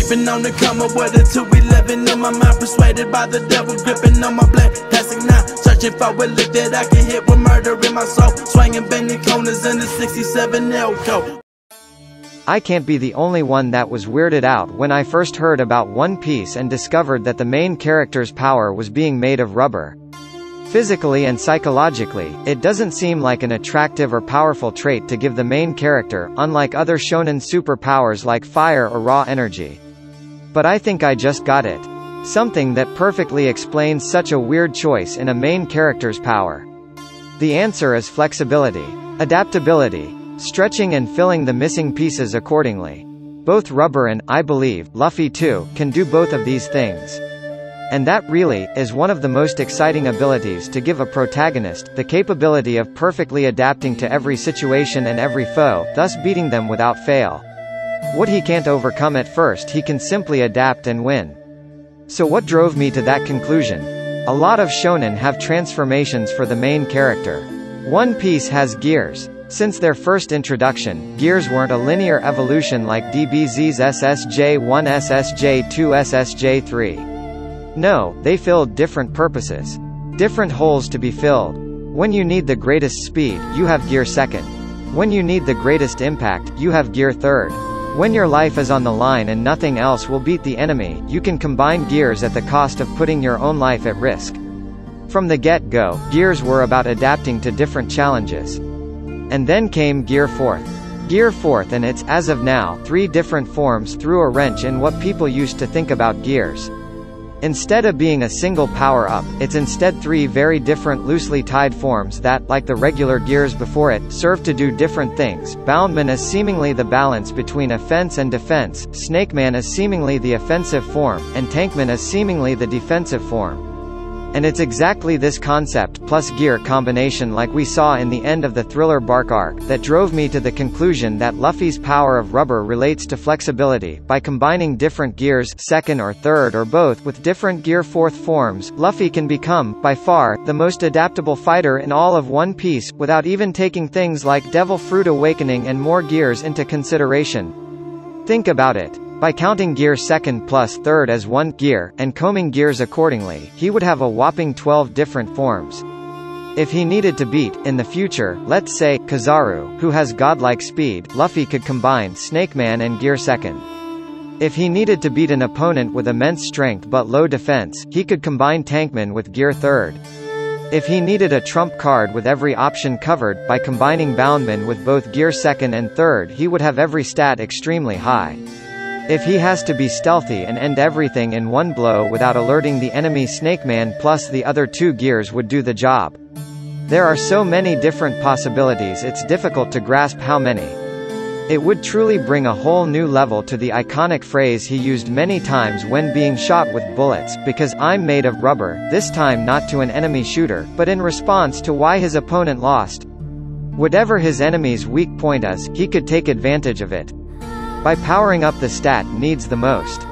Keeping on the come up with a 211 in my mind, persuaded by the devil, gripping on my blade, passing now, searching for a lick that I can hit with murder in my soul, swinging bending corners in the 67 Elko. I can't be the only one that was weirded out when I first heard about One Piece and discovered that the main character's power was being made of rubber. Physically and psychologically, it doesn't seem like an attractive or powerful trait to give the main character, unlike other shonen superpowers like fire or raw energy. But I think I just got it. Something that perfectly explains such a weird choice in a main character's power. The answer is flexibility, adaptability, stretching and filling the missing pieces accordingly. Both Rubber and, I believe, Luffy too, can do both of these things. And that really is one of the most exciting abilities to give a protagonist, the capability of perfectly adapting to every situation and every foe, thus beating them without fail. What he can't overcome at first he can simply adapt and win. So what drove me to that conclusion? A lot of shonen have transformations for the main character. One Piece has gears. Since their first introduction, gears weren't a linear evolution like DBZ's SSJ1, SSJ2, SSJ3. No, they filled different purposes. Different holes to be filled. When you need the greatest speed, you have gear second. When you need the greatest impact, you have gear third. When your life is on the line and nothing else will beat the enemy, you can combine gears at the cost of putting your own life at risk. From the get-go, gears were about adapting to different challenges. And then came Gear 4th. Gear 4th and its, as of now, 3 different forms threw a wrench in what people used to think about gears. Instead of being a single power-up, it's instead 3 very different loosely tied forms that, like the regular gears before it, serve to do different things. Boundman is seemingly the balance between offense and defense, Snakeman is seemingly the offensive form, and Tankman is seemingly the defensive form. And it's exactly this concept plus gear combination like we saw in the end of the Thriller Bark arc, that drove me to the conclusion that Luffy's power of rubber relates to flexibility. By combining different gears, second or third or both, with different Gear 4th forms, Luffy can become, by far, the most adaptable fighter in all of One Piece, without even taking things like Devil Fruit Awakening and more gears into consideration. Think about it. By counting gear second plus third as one gear, and combing gears accordingly, he would have a whopping 12 different forms. If he needed to beat, in the future, let's say, Kizaru, who has godlike speed, Luffy could combine Snakeman and gear second. If he needed to beat an opponent with immense strength but low defense, he could combine Tankman with gear third. If he needed a trump card with every option covered, by combining Boundman with both gear second and third, he would have every stat extremely high. If he has to be stealthy and end everything in one blow without alerting the enemy, Snakeman plus the other 2 gears would do the job. There are so many different possibilities it's difficult to grasp how many. It would truly bring a whole new level to the iconic phrase he used many times when being shot with bullets, because I'm made of rubber, this time not to an enemy shooter, but in response to why his opponent lost. Whatever his enemy's weak point is, he could take advantage of it. By powering up the stat needs the most.